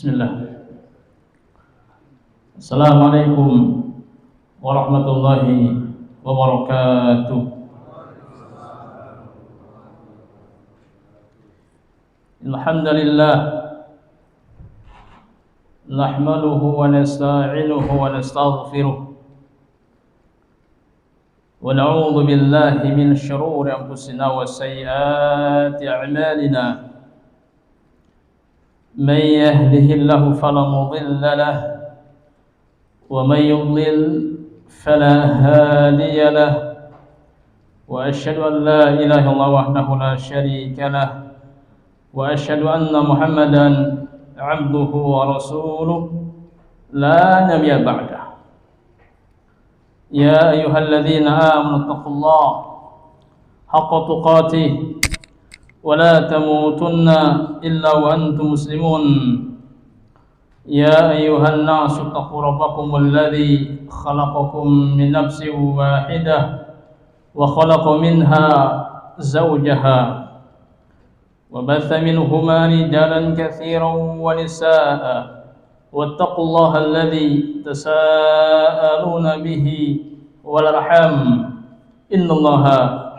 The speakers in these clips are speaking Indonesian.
Bismillah. Assalamualaikum warahmatullahi wabarakatuh. Alhamdulillah nahmaduhu wa nasta'inuhu wa nastaghfiruh wa na'udzu billahi min shururi anfusina wa sayyiati a'malina. من يهده الله فلا مضل له ومن يضلل فلا هادي له وأشهد أن لا إله إلا الله وحده لا شريك له وأشهد أن محمدا عبده ورسوله لا نبي بعده. يا أيها الذين آمنوا اتقوا الله حق تقاته ولا تموتن إلا وأنتم مسلمون. يا أيها الناس اتقوا ربكم الذي خلقكم من نفس واحدة وخلق منها زوجها وبث منهما رجالا كثيرا ونساء واتقوا الله الذي تساءلون به والأرحام إن الله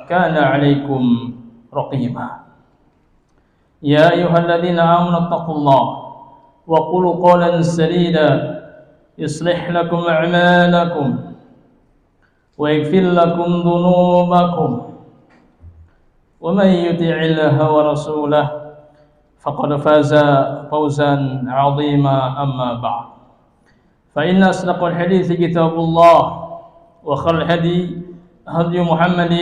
كان عليكم رقيبا. يا أيها الذين آمنوا اتقوا الله وقولوا قولا سديدا يصلح لكم أعمالكم ويغفر لكم ذنوبكم ومن يطع الله ورسوله فقد فاز فوزا عظيما. أما بعد فإن أصدق الحديث كتاب الله وخير الهدي هدي محمد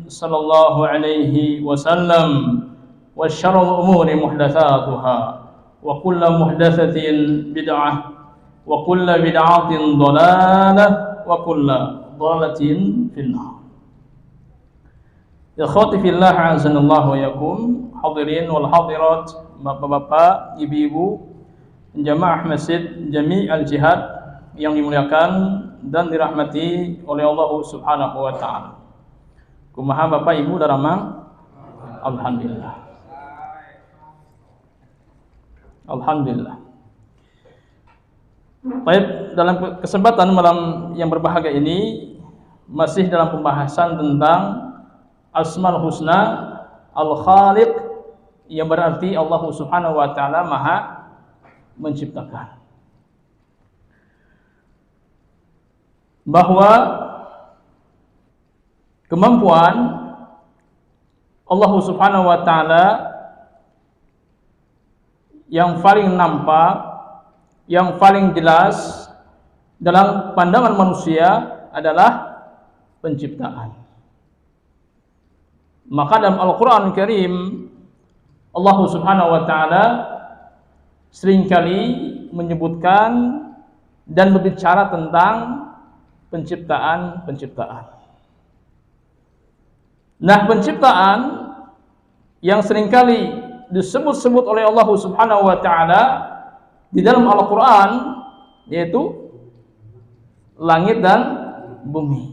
صلى الله عليه وسلم وشر الأمور محدثاتها وكل محدثة بدعة وكل بدعة ضلالة وكل ضلالة في النار. Ikhwati fillah, azanallahu wa yakum, hadirin wal hadirat, bapak-bapak, ibu-ibu, jamaah Masjid Jami' Al-Jihad yang dimuliakan dan dirahmati oleh Allah Subhanahu wa taala. Kumaha Bapak Ibu daramang? Alhamdulillah. Alhamdulillah. Baik, dalam kesempatan malam yang berbahagia ini masih dalam pembahasan tentang Asmaul Husna Al-Khaliq, yang berarti Allah Subhanahu wa taala Maha menciptakan. Bahwa kemampuan Allah Subhanahu wa taala yang paling nampak, yang paling jelas dalam pandangan manusia adalah penciptaan. Maka dalam Al-Qur'an Karim Allah Subhanahu wa taala seringkali menyebutkan dan berbicara tentang penciptaan. Nah, penciptaan yang seringkali disebut-sebut oleh Allah Subhanahu wa taala di dalam Al-Qur'an yaitu langit dan bumi.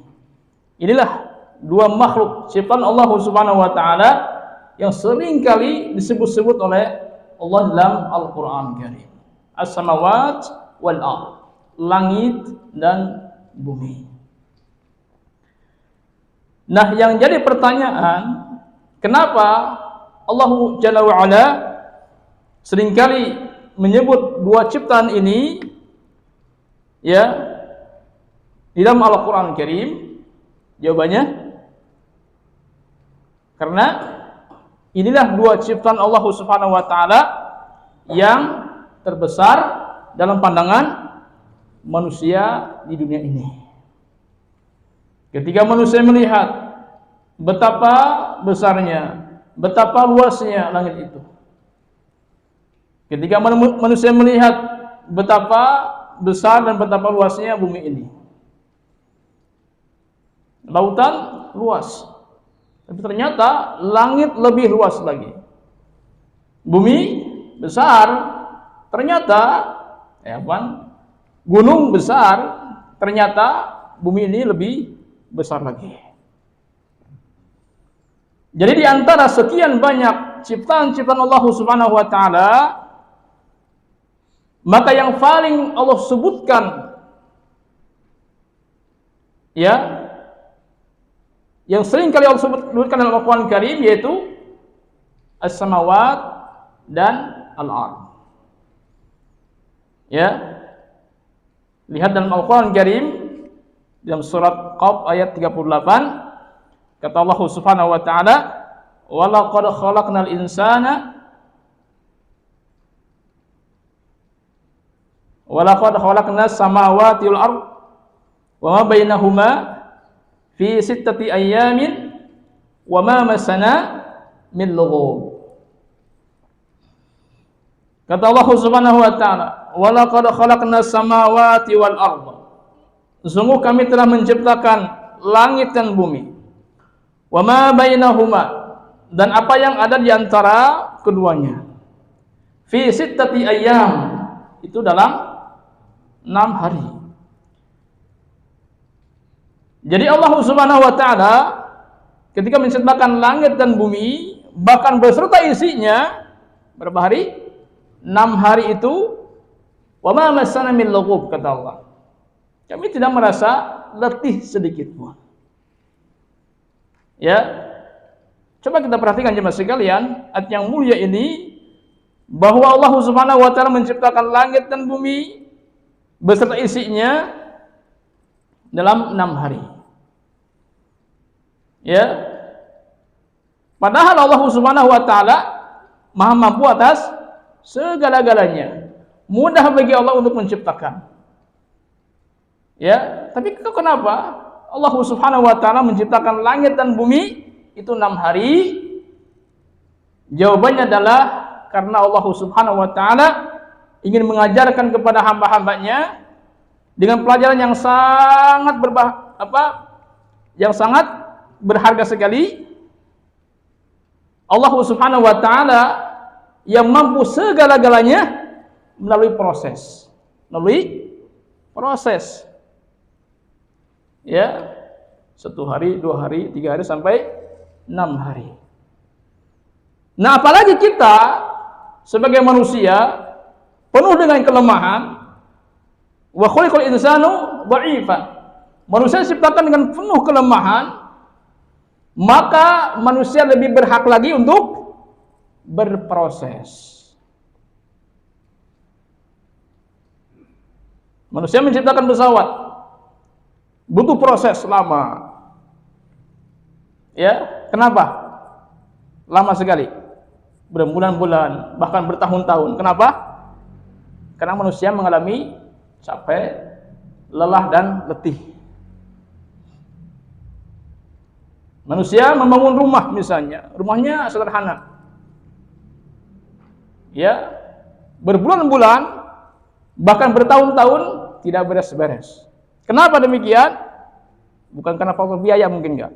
Inilah dua makhluk ciptaan Allah Subhanahu wa taala yang seringkali disebut-sebut oleh Allah dalam Al-Qur'an Karim. As-samawat wal ardh, langit dan bumi. Nah, yang jadi pertanyaan, kenapa Allah Jalla wa'ala seringkali menyebut dua ciptaan ini ya di dalam Al-Qur'an Karim? Jawabannya karena inilah dua ciptaan Allah Subhanahu wa taala yang terbesar dalam pandangan manusia di dunia ini. Ketika manusia melihat betapa besarnya, betapa luasnya langit itu, ketika manusia melihat betapa besar dan betapa luasnya bumi ini, lautan luas, tapi ternyata langit lebih luas lagi, bumi besar, ternyata gunung besar, ternyata bumi ini lebih besar lagi. Jadi di antara sekian banyak ciptaan-ciptaan Allah Subhanahu wa taala, Maka yang paling Allah sebutkan, ya, yang sering kali Allah sebutkan dalam Al-Quran Karim, yaitu as-samawat dan al-ard. Ya, lihat dalam Al-Quran Karim dalam surat Qaf ayat 38, kata Allah Subhanahu wa taala, "Wa laqad khalaqnal insana wa laqad khalaqnas samawati wal ard wa ma bainahuma fi sittati ayyamin wa ma massana min lughub." Kata Allah Subhanahu wa taala, "Wa laqad khalaqnas samawati wal ard." Sungguh kami telah menciptakan langit dan bumi. Wa ma bainahuma, dan apa yang ada di antara keduanya. Fi sittati ayyam, itu dalam 6 hari. Jadi Allah Subhanahu wa taala ketika menciptakan langit dan bumi, bahkan beserta isinya, berapa hari? 6 hari itu. Wa ma massana min lughub, kata Allah. Kami tidak merasa letih sedikit pun. Ya. Coba kita perhatikan jemaah sekalian, ayat yang mulia ini, bahwa Allah Subhanahu wa taala menciptakan langit dan bumi beserta isinya dalam 6 hari. Ya. Padahal Allah Subhanahu wa taala Maha mampu atas segala-galanya. Mudah bagi Allah untuk menciptakan. Ya, tapi kenapa Allah Subhanahu wa taala menciptakan langit dan bumi itu 6 hari? Jawabannya adalah karena Allah Subhanahu wa taala ingin mengajarkan kepada hamba-hambanya dengan pelajaran yang sangat berharga sekali. Allah Subhanahu wa taala yang mampu segala-galanya melalui proses. Ya, 1 hari, 2 hari, 3 hari sampai 6 hari. Nah, apalagi kita sebagai manusia penuh dengan kelemahan. Wa khuliqal insanu dha'ifa. Manusia diciptakan dengan penuh kelemahan, maka manusia lebih berhak lagi untuk berproses. Manusia menciptakan pesawat, butuh proses lama. Ya, kenapa? Lama sekali. Berbulan-bulan, bahkan bertahun-tahun. Kenapa? Karena manusia mengalami capek, lelah dan letih. Manusia membangun rumah misalnya, rumahnya sederhana. Ya, berbulan-bulan, bahkan bertahun-tahun tidak beres-beres. Kenapa demikian? Bukan karena faktor biaya, mungkin enggak.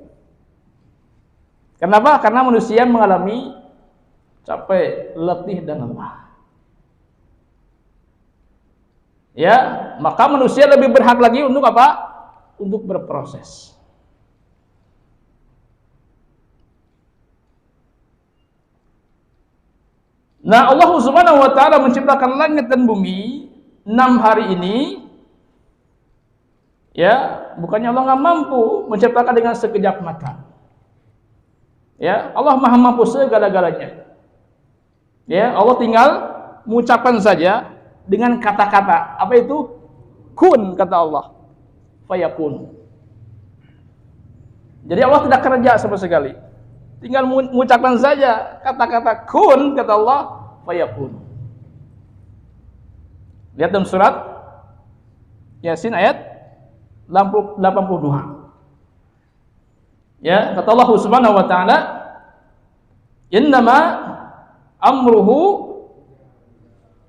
Kenapa? Karena manusia mengalami capek, letih dan lelah. Ya, maka manusia lebih berhak lagi untuk apa? Untuk berproses. Nah, Allah Subhanahu wa taala menciptakan langit dan bumi 6 hari ini. Ya, bukannya Allah nggak mampu menciptakan dengan sekejap mata. Ya, Allah Maha mampu segala-galanya. Ya, Allah tinggal mengucapkan saja dengan kata-kata. Apa itu? Kun, kata Allah. Fayakun. Jadi Allah tidak kerja sama sekali. Tinggal mengucapkan saja kata-kata kun, kata Allah, fayakun. Lihat dalam surat Yasin ayat 82. Ya, kata Allah Subhanahu wa taala, "Innama amruhu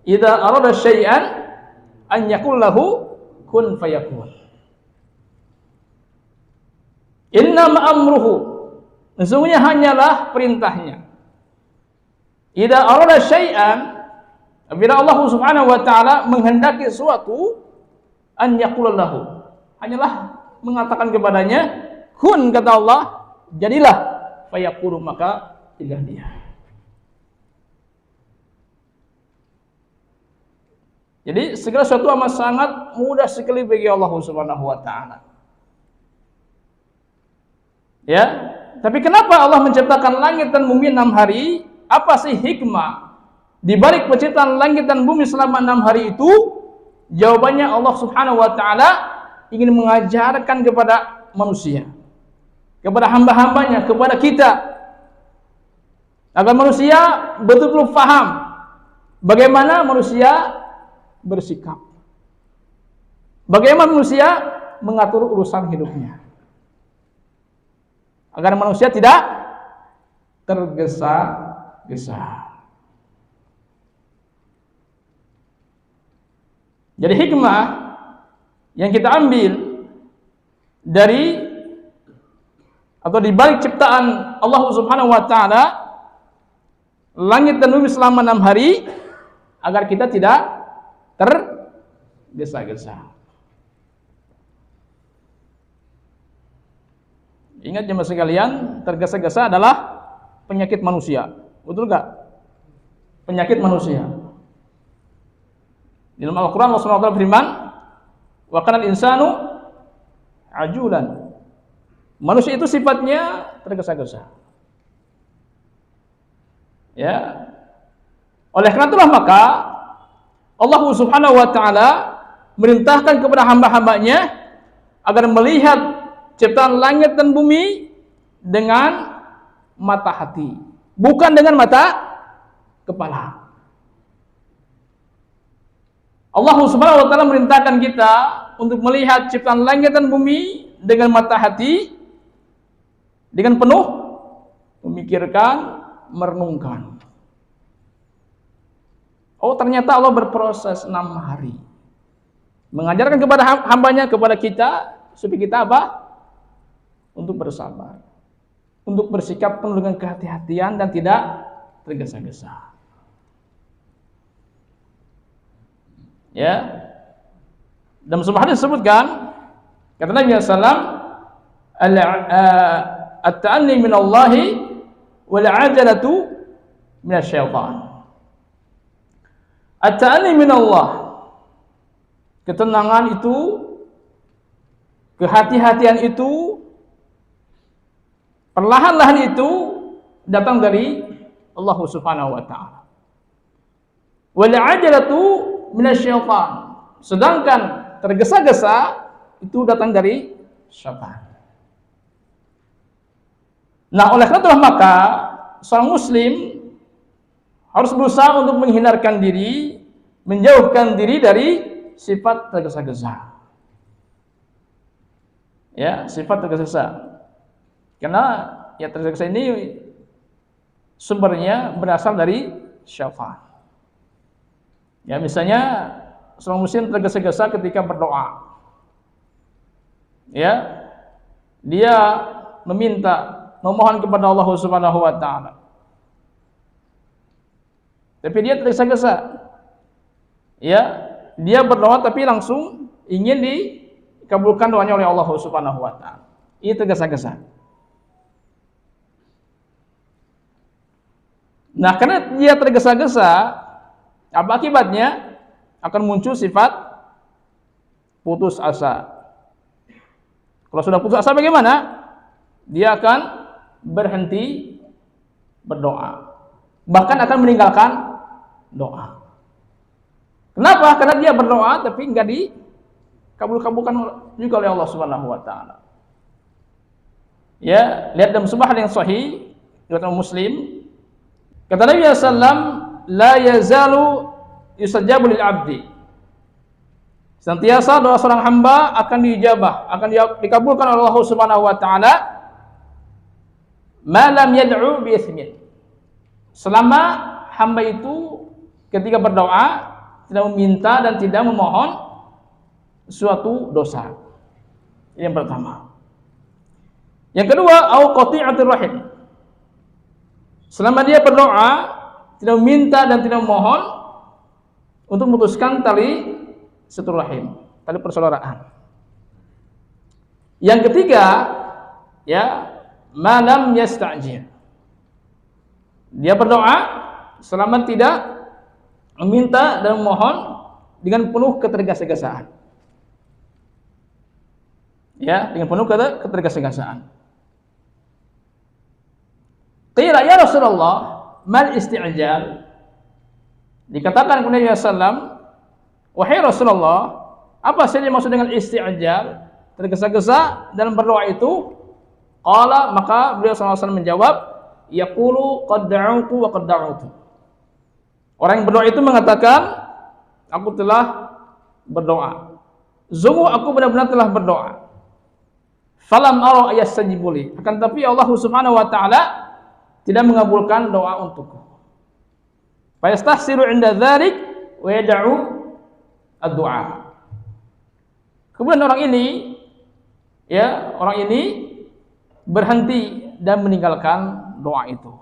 idza arada syai'an an yaqul lahu kun fayakun." Innama amruhu, sesungguhnya hanyalah perintahnya. Idza arada syai'an, apabila Allah Subhanahu wa taala menghendaki sesuatu, an yaqul lahu, hanyalah mengatakan kepadanya, kun, kata Allah, jadilah, fayakun, maka jadilah dia. Jadi segala sesuatu amat sangat mudah sekali bagi Allah Subhanahu wa taala. Ya, tapi kenapa Allah menciptakan langit dan bumi 6 hari? Apa sih hikmah di balik penciptaan langit dan bumi selama 6 hari itu? Jawabannya Allah Subhanahu wa taala ingin mengajarkan kepada manusia, kepada hamba-hambanya, kepada kita, agar manusia betul-betul paham bagaimana manusia bersikap, bagaimana manusia mengatur urusan hidupnya, agar manusia tidak tergesa-gesa. Jadi hikmah yang kita ambil dari atau di balik ciptaan Allah Subhanahu wa taala langit dan bumi selama 6 hari, agar kita tidak tergesa-gesa. Ingat jemaah sekalian, tergesa-gesa adalah penyakit manusia. Betul enggak? Penyakit manusia. Di dalam Al-Qur'an Allah Subhanahu wa taala firman, "Wa kana al-insanu ajulan." Manusia itu sifatnya tergesa-gesa. Ya. Oleh karena itulah maka Allah Subhanahu wa taala merintahkan kepada hamba-hambanya agar melihat ciptaan langit dan bumi dengan mata hati, bukan dengan mata kepala. Allah Subhanahu wa taala merintahkan kita untuk melihat ciptaan langit dan bumi dengan mata hati, dengan penuh memikirkan, merenungkan. Oh, ternyata Allah berproses 6 hari. Mengajarkan kepada hambanya, kepada kita, supaya kita apa? Untuk bersabar. Untuk bersikap penuh dengan kehati-hatian dan tidak tergesa-gesa. Ya. Dalam sebuah hadis disebutkan, kata Nabi sallallahu alaihi wasallam, at-ta'anni min Allah wal 'ajalatu min asy-syaitan. At-ta'anni min Allah, ketenangan itu, kehati-hatian itu, perlahan-lahan itu datang dari Allah Subhanahu wa taala. Wal 'ajalatu min asy-syaitan, sedangkan tergesa-gesa itu datang dari syaitan. Nah, oleh karena itulah maka seorang muslim harus berusaha untuk menghindarkan diri, menjauhkan diri dari sifat tergesa-gesa. Ya, sifat tergesa-gesa. Karena ya tergesa-gesa ini sumbernya berasal dari syaitan. Ya, misalnya seorang muslim tergesa-gesa ketika berdoa. Ya, dia memohon kepada Allah Subhanahu wa taala. Tapi dia tergesa-gesa. Ya, dia berdoa tapi langsung ingin dikabulkan doanya oleh Allah Subhanahu wa taala. Ini tergesa-gesa. Nah, karena dia tergesa-gesa, apa akibatnya? Akan muncul sifat putus asa. Kalau sudah putus asa bagaimana? Dia akan berhenti berdoa. Bahkan akan meninggalkan doa. Kenapa? Karena dia berdoa tapi enggak dikabul-kabulkan juga oleh Allah Subhanahu wa taala. Ya, lihat dalam sebuah hadis yang sahih riwayat Muslim, kata Nabi sallallahu alaihi wasallam, la yazalu yustajabu lil 'abdi. Senantiasa doa seorang hamba akan diijabah, akan dikabulkan oleh Allah Subhanahu wa taala, ma lam yad'u bi itsmin. Selama hamba itu ketika berdoa tidak meminta dan tidak memohon suatu dosa. Ini yang pertama. Yang kedua, au qati'atir rahim. Selama dia berdoa tidak meminta dan tidak memohon untuk memutuskan tali silaturahim, tali persaudaraan. Yang ketiga, ya, malam yasta'jil. Dia berdoa selama tidak meminta dan memohon dengan penuh ketergesa-gesaan. Ya, dengan penuh ketergesa-gesaan. Qila ya Rasulullah, mal isti'jal? Dikatakan kepada Nabi sallam, wahai Rasulullah, apa saja maksud dengan isti'jal? Tergesa-gesa dalam berdoa itu? Qala, maka beliau sallallahu alaihi wasallam menjawab, yaqulu qad da'utu wa qad da'utu. Orang yang berdoa itu mengatakan, aku telah berdoa. Sungguh aku benar-benar telah berdoa. Falam ara yastajibu li. Akan tapi Allah Subhanahu wa taala tidak mengabulkan doa untukku. Fa yastahsiru 'inda dzalik wa yad'u ad-du'a. Kemudian orang ini berhenti dan meninggalkan doa itu.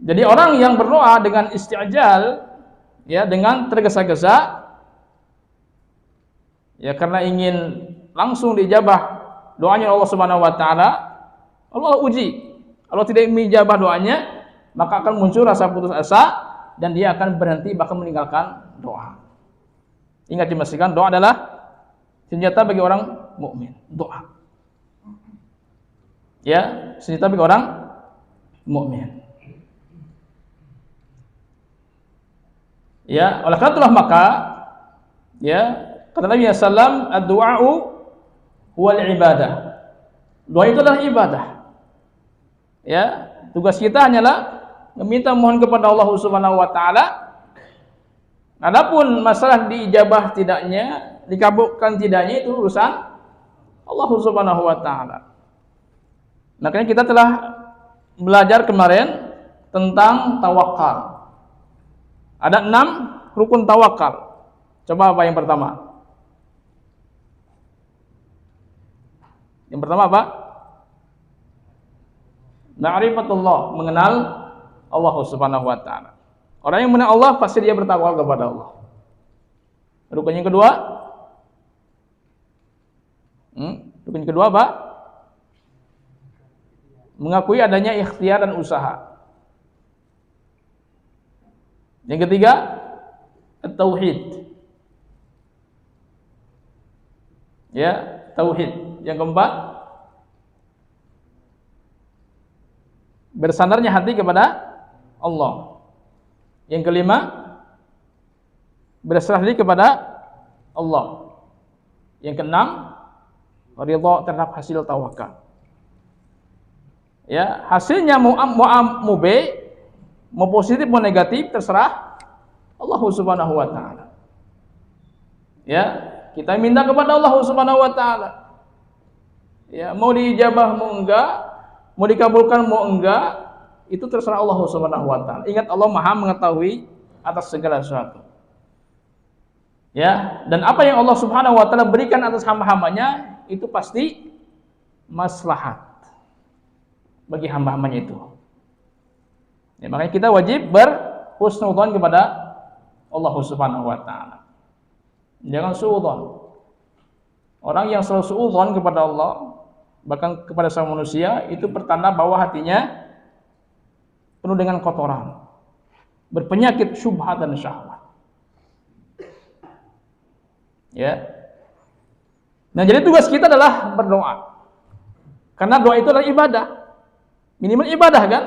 Jadi orang yang berdoa dengan isti'jal, ya, dengan tergesa-gesa, ya, karena ingin langsung dijabah doanya Allah Subhanahu wa taala, Allah uji. Kalau tidak dijabah doanya, maka akan muncul rasa putus asa dan dia akan berhenti bahkan meninggalkan doa. Ingat dipastikan doa adalah senjata bagi orang mukmin. Doa. Ya, senjata bagi orang mukmin. Ya, oleh karena itulah maka, ya, kata Nabi sallallahu ad-du'a'u huwal ibadah. Doa itu adalah ibadah. Ya, tugas kita hanyalah meminta mohon kepada Allah Subhanahu wa taala. Adapun masalah diijabah tidaknya, dikabulkan tidaknya itu urusan Allah Subhanahu wa taala. Makanya kita telah belajar kemarin tentang tawakal. Ada 6 rukun tawakal. Coba apa yang pertama? Yang pertama apa? Ma'rifatullah, mengenal Allah Subhanahu wa taala. Orang yang mengenal Allah pasti dia bertawakal kepada Allah. Rukun yang kedua? Rukun yang kedua apa? Mengakui adanya ikhtiar dan usaha. Yang ketiga, at-tauhid. Ya, tauhid. Yang keempat, bersandarnya hati kepada Allah. Yang kelima, berserah diri kepada Allah. Yang keenam, ridha terhadap hasil tawakal. Ya, hasilnya mau B, mau positif mau negatif terserah Allah Subhanahu wa taala. Ya, kita minta kepada Allah Subhanahu wa taala. Ya, mau diijabah mau enggak, mau dikabulkan mau enggak, itu terserah Allah Subhanahu wa taala. Ingat, Allah Maha mengetahui atas segala sesuatu. Ya, dan apa yang Allah Subhanahu wa taala berikan atas hamba-hambanya itu pasti maslahat bagi hamba-hambanya itu. Ya, makanya kita wajib berhusnudzon kepada Allah Subhanahu wa taala. Jangan suudzon. Orang yang selalu suudzon kepada Allah, bahkan kepada sama manusia, itu pertanda bahwa hatinya penuh dengan kotoran, berpenyakit syubhat dan syahwat. Ya. Nah, jadi tugas kita adalah berdoa. Karena doa itu adalah ibadah. Minimal ibadah kan?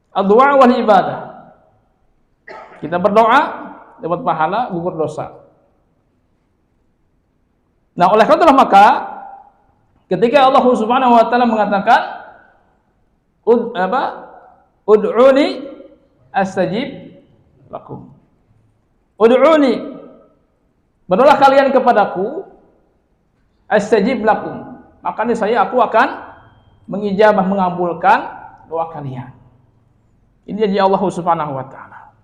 Ad-du'a wal ibadah. Kita berdoa dapat pahala, gugur dosa. Nah, oleh karena itulah maka ketika Allah Subhanahu wa taala mengatakan ud'uni astajib lakum. Ud'uni, berdoalah kalian kepadaku, astajib lakum. Maka niscaya aku akan mengijabah, mengabulkan doa kalian. Ini janji Allah Subhanahu wa taala.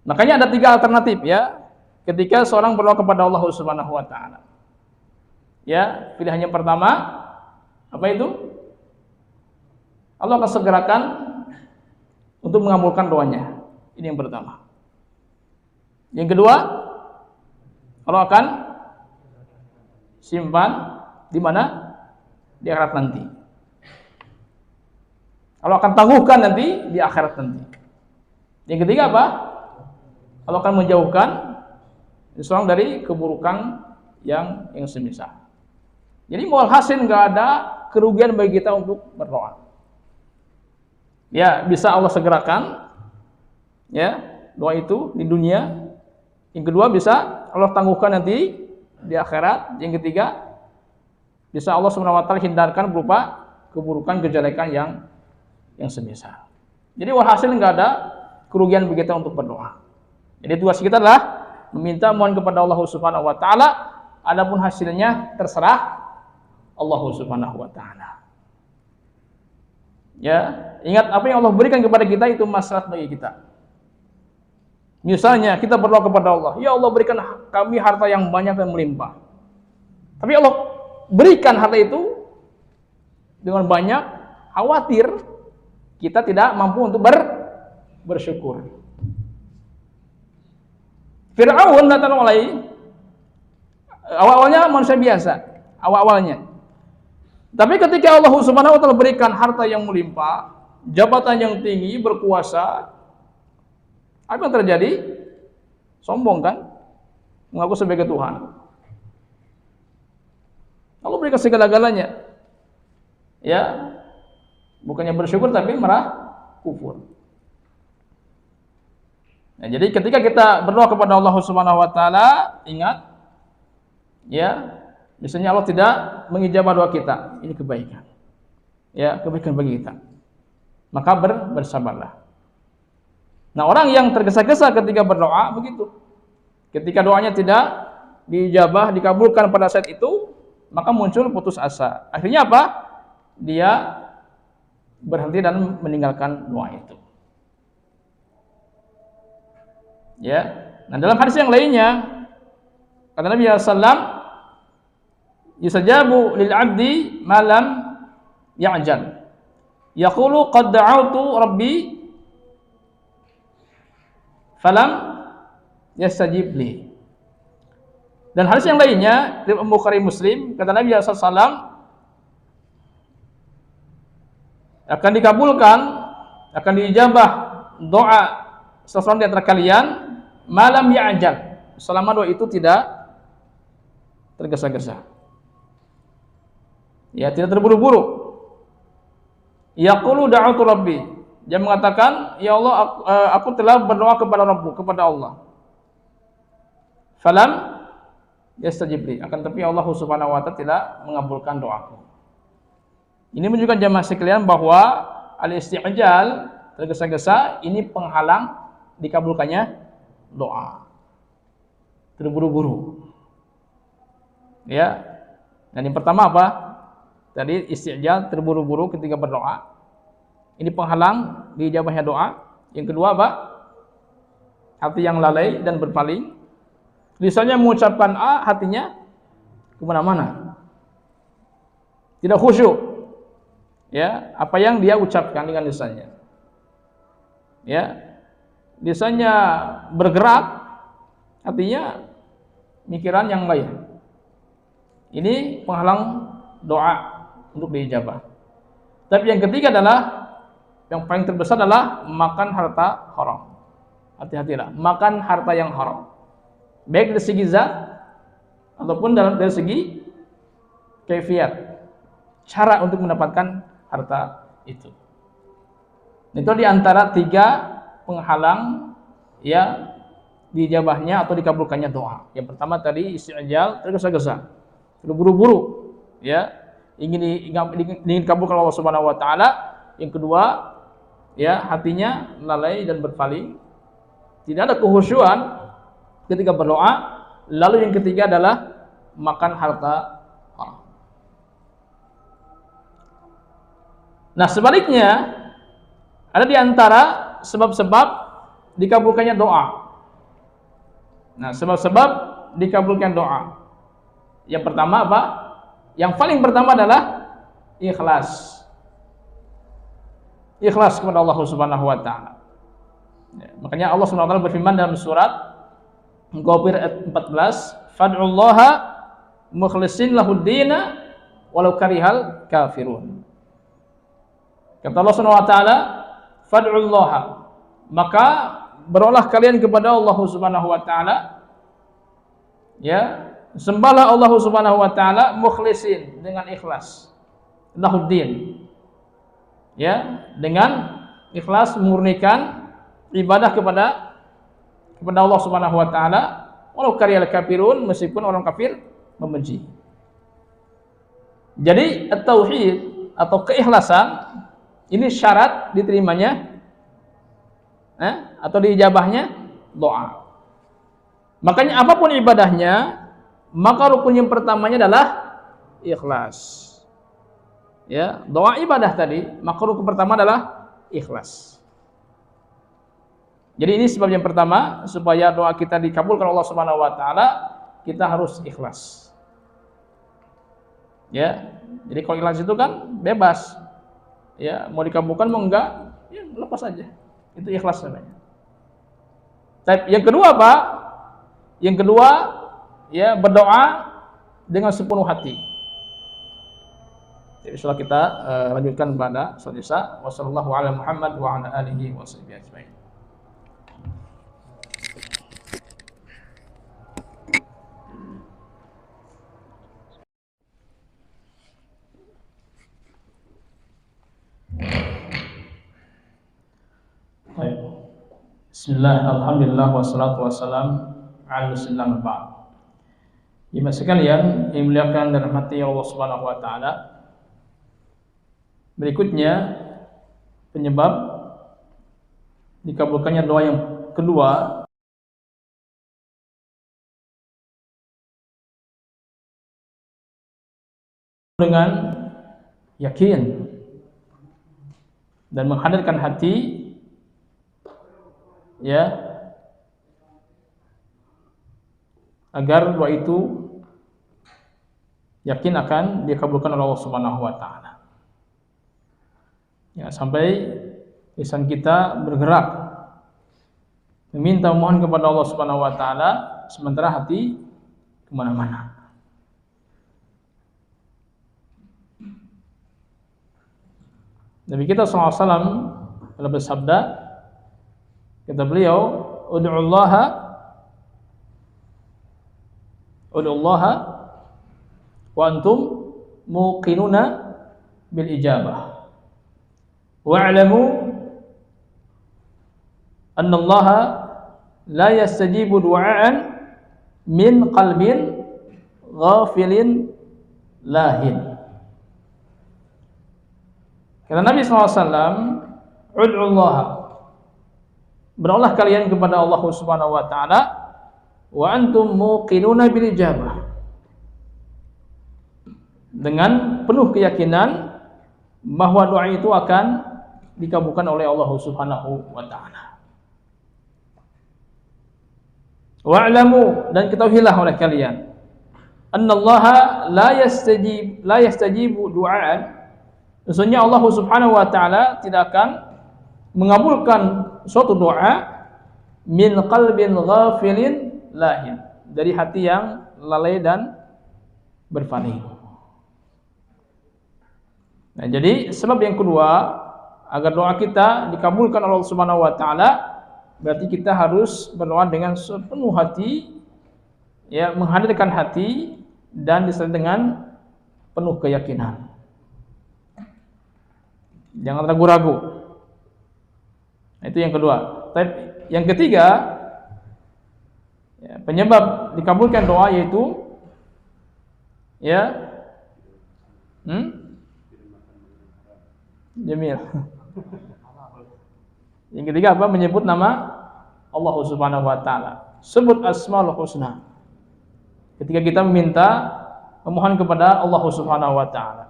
Makanya ada 3 alternatif, ya, ketika seorang berdoa kepada Allah Subhanahu wa taala. Ya, pilihan yang pertama apa itu? Allah akan segerakan untuk mengabulkan doanya. Ini yang pertama. Yang kedua, Allah akan simpan di mana? Di akhirat nanti. Allah akan tangguhkan nanti di akhirat nanti. Yang ketiga apa? Allah akan menjauhkan seseorang dari keburukan yang semisal. Jadi walhasil nggak ada kerugian bagi kita untuk berdoa. Ya, bisa Allah segerakan ya doa itu di dunia. Yang kedua, bisa Allah tangguhkan nanti di akhirat. Yang ketiga, bisa Allah SWT hindarkan berupa keburukan, kejelekan yang semisal. Jadi walhasil nggak ada kerugian bagi kita untuk berdoa. Jadi tugas kita adalah meminta, mohon kepada Allah Subhanahu wa taala, adapun hasilnya terserah Allah Subhanahu wa taala. Ya, ingat apa yang Allah berikan kepada kita itu maslahat bagi kita. Misalnya kita berdoa kepada Allah, ya Allah berikan kami harta yang banyak dan melimpah. Tapi Allah berikan harta itu dengan banyak, khawatir kita tidak mampu untuk bersyukur. Fir'aun datang mulai awal-awalnya manusia biasa, awal-awalnya. Tapi ketika Allah Subhanahu wa taala berikan harta yang melimpah, jabatan yang tinggi, berkuasa, apa yang terjadi? Sombong kan? Mengaku sebagai Tuhan. Allah berikan segala-galanya. Ya. Bukannya bersyukur tapi malah kufur. Nah, jadi ketika kita berdoa kepada Allah Subhanahu wa taala, ingat ya, misalnya Allah tidak mengijabah doa kita, ini kebaikan. Ya, kebaikan bagi kita. Maka bersabarlah. Nah, orang yang tergesa-gesa ketika berdoa begitu. Ketika doanya tidak diijabah, dikabulkan pada saat itu, maka muncul putus asa. Akhirnya apa? Dia berhenti dan meninggalkan doa itu. Ya. Nah, dalam hadis yang lainnya kata Nabi sallallahu yusajabu lil 'abdi ma lam ya'jal. Yaqulu qad da'awtu rabbi falam yastajib li. Dan hadis yang lainnya riwayat Bukhari Muslim kata Nabi sallallahu alaihi wasallam akan dikabulkan, akan diijabah doa seseorang di antara kalian malam ya'jal, selama doa itu tidak tergesa-gesa. Ya, tidak terburu-buru. Yaqulu da'utu rabbi. Dia mengatakan, ya Allah, aku telah berdoa kepada Rabbku, kepada Allah. Falam yastajib li. Akan tapi Allah Subhanahu wa taala tidak mengabulkan doaku. Ini menunjukkan jamaah sekalian bahwa al-isti'jal, tergesa-gesa, ini penghalang dikabulkannya doa. Terburu-buru. Ya. Dan yang pertama apa? Tadi isti'jal, terburu-buru ketika berdoa. Ini penghalang diijabahnya doa. Yang kedua apa? Hati yang lalai dan berpaling. Lisannya mengucapkan A, hatinya kemana-mana. Tidak khusyuk. Ya, apa yang dia ucapkan dengan lisannya. Ya. Lisannya bergerak, hatinya mikiran yang lain. Ini penghalang doa untuk diijabah. Tapi yang ketiga adalah, yang paling terbesar adalah makan harta haram. Hati-hatilah, makan harta yang haram. Baik dari segi zat ataupun dari segi kaifiat, cara untuk mendapatkan harta itu. Itu di antara 3 penghalang ya diijabahnya atau dikabulkannya doa. Yang pertama tadi isti'jal, tergesa-gesa, terburu-buru, ya, ingin kabulkan Allah Subhanahu wa taala. Yang kedua, ya, hatinya lalai dan berpaling, tidak ada kekhusyuan ketika berdoa. Lalu yang ketiga adalah makan harta haram. Nah, sebaliknya ada di antara sebab-sebab dikabulkannya doa. Nah, sebab-sebab dikabulkan doa. Yang pertama apa? Yang paling pertama adalah ikhlas. Ikhlas kepada Allah Subhanahu wa taala. Ya, makanya Allah Subhanahu wa taala berfirman dalam surat Ghafir ayat 14, "Fad'ullaha mukhlishin lahud-dina walau karihal kafirun." Kata Allah Subhanahu wa taala, "Fad'ullaha." Maka berdoalah kalian kepada Allah Subhanahu wa taala, ya, sembahlah Allah Subhanahu wa taala mukhlisin, dengan ikhlas, lahuddin, ya, dengan ikhlas memurnikan ibadah kepada Allah Subhanahu wa taala, walau karihal kafirun, meskipun orang kafir membenci. Jadi at-tauhid atau keikhlasan ini syarat diterimanya atau diijabahnya doa. Makanya apapun ibadahnya, maka rukun yang pertamanya adalah ikhlas. Ya, doa ibadah tadi, maka rukun pertama adalah ikhlas. Jadi ini sebab yang pertama, supaya doa kita dikabulkan Allah Subhanahu wa taala, kita harus ikhlas. Ya. Jadi kalau ikhlas itu kan bebas. Ya, mau dikabulkan mau enggak, ya lepas aja. Itu ikhlas namanya. Yang kedua apa? Yang kedua, ya, berdoa dengan sepenuh hati. Jadi setelah kita lanjutkan pada salat Isya. Wassallallahu ala Muhammad wa ala alihi washabbihi ajmain. Bismillah, alhamdulillah, wassalatu wassalam ala rasulillah ba'd. Jemaah sekalian yang dimuliakan dan dirahmati Allah Subhanahu wa taala, berikutnya penyebab dikabulkannya doa yang kedua dengan yakin dan menghadirkan hati, ya, agar doa itu yakin akan dikabulkan oleh Allah Subhanahu wa taala. Ya, sampai lisan kita bergerak meminta mohon kepada Allah Subhanahu wa taala, sementara hati kemana-mana. Nabi kita SAW telah bersabda, kata beliau, ud'ullaha wa antum muqinuna bil ijabah wa'lamu anna Allaha la yastajibu du'aan min qalbin ghafilin lahin. Kata Nabi SAW, ud'ullaha, berdoalah kalian kepada Allah Subhanahu wa taala, wa antum muqinuna bil ijabah, dengan penuh keyakinan bahwa doa itu akan dikabulkan oleh Allah Subhanahu wa taala. Wa'lamu, dan ketahuilah oleh kalian, annallaha la yastajibu du'aan, sesungguhnya Allah Subhanahu wa taala tidak akan mengabulkan suatu doa min qalbin ghafilin lahin, dari hati yang lalai dan berpaling. Nah, jadi sebab yang kedua agar doa kita dikabulkan oleh Allah Subhanahu wa taala, berarti kita harus berdoa dengan sepenuh hati, ya, menghadirkan hati dan disertai dengan penuh keyakinan. Jangan ragu-ragu. Nah, itu yang kedua. Yang ketiga, ya, penyebab dikabulkan doa yaitu, ya, Jamil. Yang ketiga apa? Menyebut nama Allah Subhanahu wa taala. Sebut Asmaul Husna ketika kita memohon kepada Allah Subhanahu wa taala.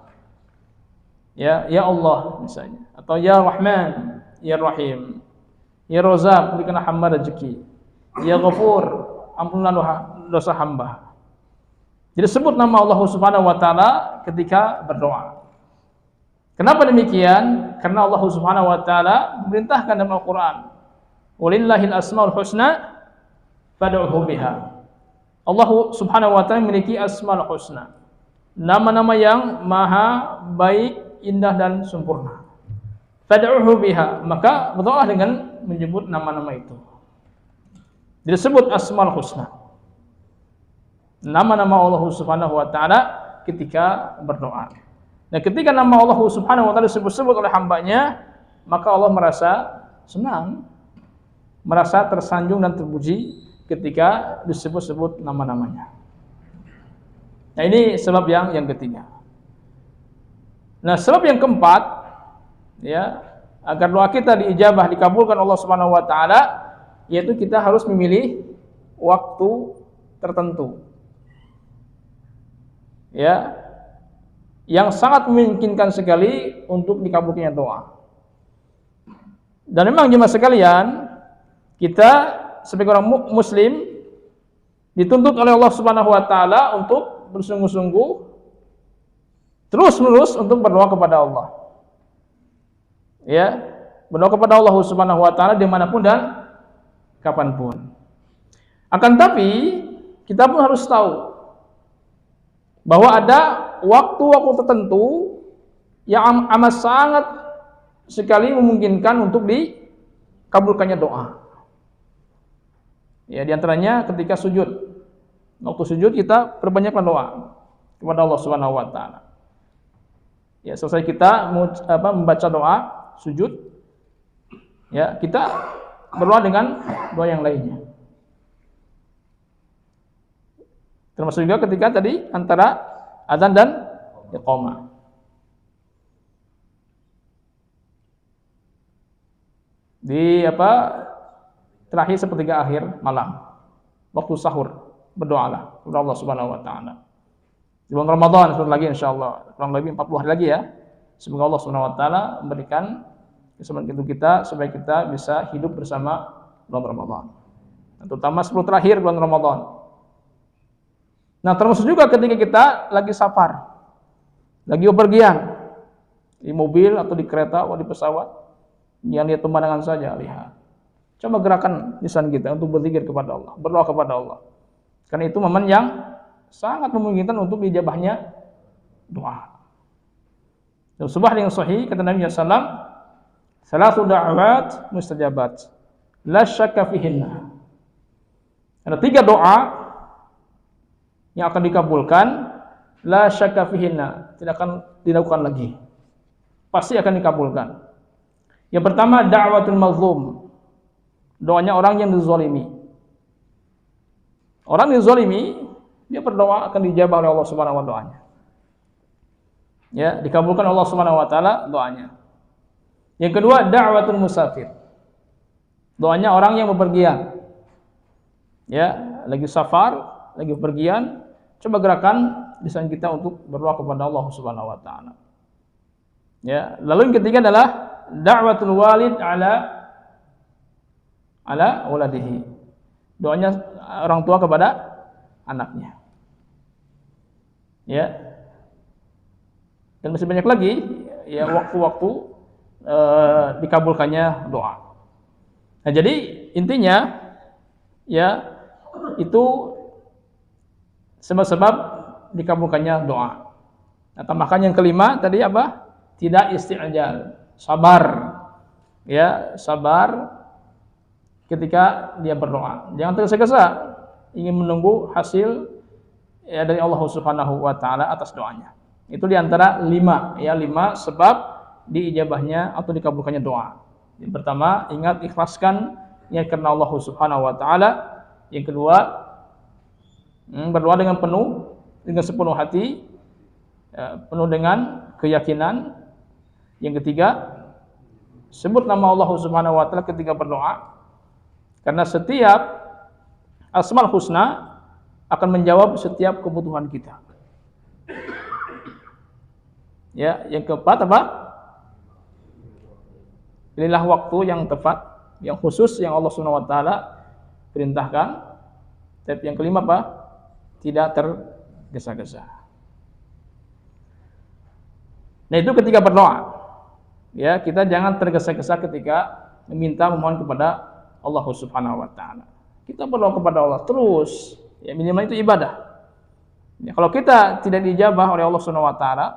Ya Allah misalnya, atau ya Rahman, ya Rahim, ya Razzaq, berikanlah hamba rezeki, ya Ghafur, ampunlah dosa hamba. Jadi sebut nama Allah Subhanahu wa taala ketika berdoa. Kenapa demikian? Karena Allah Subhanahu wa taala memerintahkan dalam Al-Qur'an, "Walillahil asmaul husna fad'uhu biha." Allah Subhanahu wa taala memiliki asmaul husna, nama-nama yang maha baik, indah dan sempurna. Fad'uhu biha, maka berdoa dengan menyebut nama-nama itu. Disebut Asmaul Husna. Nama-nama Allah Subhanahu wa taala ketika berdoa. Nah, ketika nama Allah Subhanahu wa taala disebut-sebut oleh hambanya, maka Allah merasa senang, merasa tersanjung dan terpuji ketika disebut-sebut nama-namanya. Nah, ini sebab yang ketiga. Nah, sebab yang keempat, ya, agar doa kita diijabah, dikabulkan Allah Subhanahu wa taala, yaitu kita harus memilih waktu tertentu. Ya, yang sangat memungkinkan sekali untuk dikabulkannya doa. Dan memang jemaah sekalian, kita sebagai orang muslim dituntut oleh Allah Subhanahu wa taala untuk bersungguh-sungguh terus-menerus untuk berdoa kepada Allah. Ya, berdoa kepada Allah Subhanahu wa taala dimanapun dan kapanpun. Akan tapi kita pun harus tahu bahwa ada waktu-waktu tertentu yang amat sangat sekali memungkinkan untuk dikabulkannya doa. Ya, diantaranya ketika sujud. Waktu sujud kita perbanyakkan doa kepada Allah Subhanahu wa taala. Ya, selesai kita membaca doa sujud, ya, kita berdoa dengan doa yang lainnya. Termasuk juga ketika tadi antara azan dan iqamah. Di terakhir sepertiga akhir malam, waktu sahur, berdoalah kepada Allah Subhanahu wa taala. Di bulan Ramadan sebentar lagi insyaallah, kurang lebih 40 hari lagi ya. Semoga Allah Subhanahu wa taala memberikan kesempatan untuk kita supaya kita bisa hidup bersama bulan Ramadan. Terutama 10 terakhir bulan Ramadan. Nah, termasuk juga ketika kita lagi safar, lagi bepergian, di mobil atau di kereta atau di pesawat, yang lihat pemandangan saja, lihat. Coba gerakan lisan kita untuk berzikir kepada Allah, berdoa kepada Allah. Karena itu momen yang sangat memungkinkan untuk dijabahnya doa. Dan sebuah yang sahih kata Nabi sallallahu salatu da'awat mustajabat la syakka fihinna. Ada 3 doa yang akan dikabulkan, la syakka fihinna, tidak akan dilakukan lagi, pasti akan dikabulkan. Yang pertama, da'watul mazlum, doanya orang yang dizalimi. Orang yang dizalimi, dia berdoa akan dijabah oleh Allah Subhanahu wa taala. Ya, dikabulkan Allah Subhanahu wa taala doanya. Yang kedua, da'watul musafir, doanya orang yang bepergian. Ya, lagi safar, lagi bepergian, coba gerakan lisan kita untuk berdoa kepada Allah Subhanahu wa taala. Ya, lalu yang ketiga adalah da'watul walid ala waladihi, doanya orang tua kepada anaknya. Ya. Dan masih banyak lagi ya waktu-waktu dikabulkannya doa. Nah, jadi intinya ya itu sebab-sebab dikabulkannya doa. Nah, tambahkan yang kelima tadi apa? Tidak isti'jal, sabar. Ya, sabar ketika dia berdoa. Jangan tergesa-gesa ingin menunggu hasil ya dari Allah Subhanahu wa taala atas doanya. Itu diantara 5 sebab diijabahnya atau dikabulkannya doa. Yang pertama, ingat ikhlaskan niat karena Allah Subhanahu wa taala. Yang kedua, berdoa dengan sepenuh hati, penuh dengan keyakinan. Yang ketiga, sebut nama Allah Subhanahu wa taala ketika berdoa. Karena setiap Asmaul Husna akan menjawab setiap kebutuhan kita. Ya, yang keempat apa? Pilihlah waktu yang tepat, yang khusus yang Allah Subhanahu wa taala perintahkan. Tapi yang kelima apa? Tidak tergesa-gesa. Nah, itu ketika berdoa. Ya, kita jangan tergesa-gesa ketika memohon kepada Allah Subhanahu wa taala. Kita berdoa kepada Allah terus, ya minimal itu ibadah. Ya, kalau kita tidak dijabah oleh Allah Subhanahu wa taala,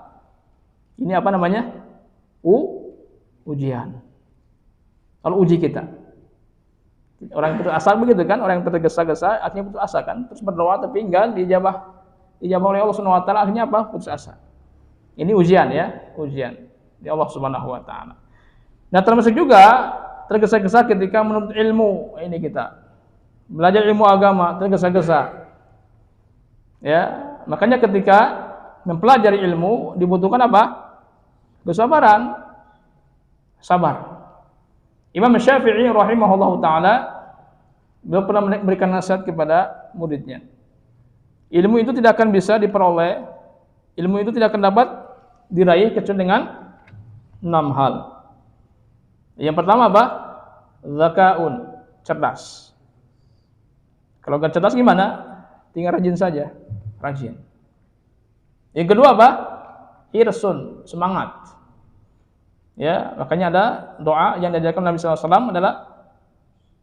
ini apa namanya? Ujian. Kalau uji kita. Orang yang putus asa begitu kan, orang yang tergesa-gesa akhirnya putus asa kan, terus berdoa tapi enggak dijabah oleh Allah Subhanahu wa taala, akhirnya apa? Putus asa. Ini ujian ya, ujian di Allah Subhanahu wa taala. Nah, termasuk juga tergesa-gesa ketika menuntut ilmu. Ini kita belajar ilmu agama tergesa-gesa. Ya, makanya ketika mempelajari ilmu dibutuhkan apa? Kesabaran. Sabar. Imam Syafi'i rahimahullahu taala beliau pernah memberikan nasihat kepada muridnya. Ilmu itu tidak akan bisa diperoleh, ilmu itu tidak akan dapat diraih kecuali dengan 6 hal. Yang pertama apa? Zakaun, cerdas. Kalau nggak cerdas gimana? Tinggal rajin saja, rajin. Yang kedua apa? Hirsun, semangat. Ya, makanya ada doa yang diajarkan Nabi SAW adalah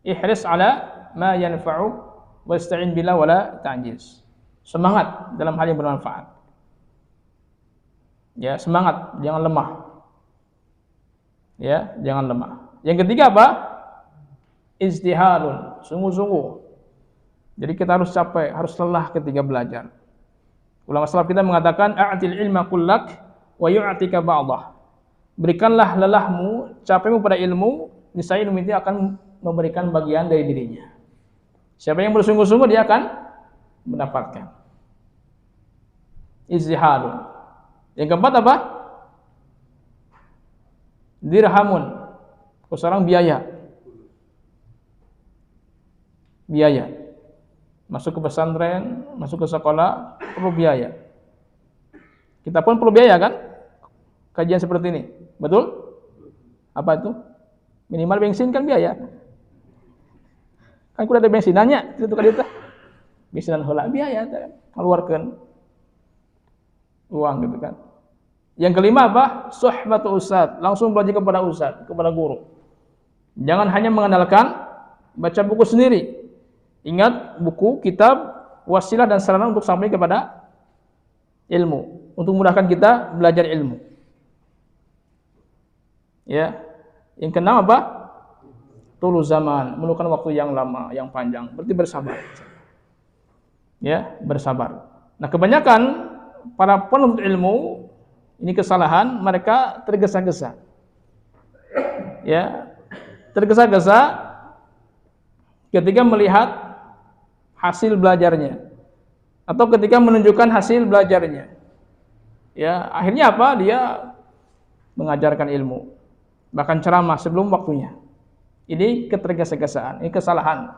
ihris ala ma yanfa'u wasta'in billah wala ta'jiz. Semangat dalam hal yang bermanfaat. Ya, semangat, jangan lemah. Ya, jangan lemah. Yang ketiga apa? Ijtihadun, sungguh-sungguh. Jadi kita harus capek, harus lelah ketika belajar. Ulama salaf kita mengatakan a'til ilma kullak wa yu'tika ba'dah. Berikanlah lelahmu, capekmu pada ilmu, niscaya ilmu itu akan memberikan bagian dari dirinya. Siapa yang bersungguh-sungguh dia akan mendapatkan. Ijtihadun. Yang keempat apa? Dirhamun. Seorang biaya. Biaya. Masuk ke pesantren, masuk ke sekolah, perlu biaya. Kita pun perlu biaya kan? Kajian seperti ini. Betul? Apa itu? Minimal bensin kan biaya. Kan kudu ada bensinannya, itu kan itu. Bensinan heula biaya kan. Keluarkan uang gitu kan. Yang kelima apa? Suhbatu ustad, langsung belajar kepada ustad, kepada guru. Jangan hanya mengandalkan baca buku sendiri. Ingat, buku, kitab, wasilah dan sarana untuk sampai kepada ilmu, untuk memudahkan kita belajar ilmu. Ya. Yang keenam apa? Tulu zaman, memerlukan waktu yang lama, yang panjang. Berarti bersabar. Ya, bersabar. Nah, kebanyakan para penuntut ilmu ini kesalahan, mereka tergesa-gesa. Ya, tergesa-gesa ketika melihat hasil belajarnya atau ketika menunjukkan hasil belajarnya. Ya, akhirnya apa? Dia mengajarkan ilmu, bahkan ceramah sebelum waktunya. Ini ketergesa-gesaan, ini kesalahan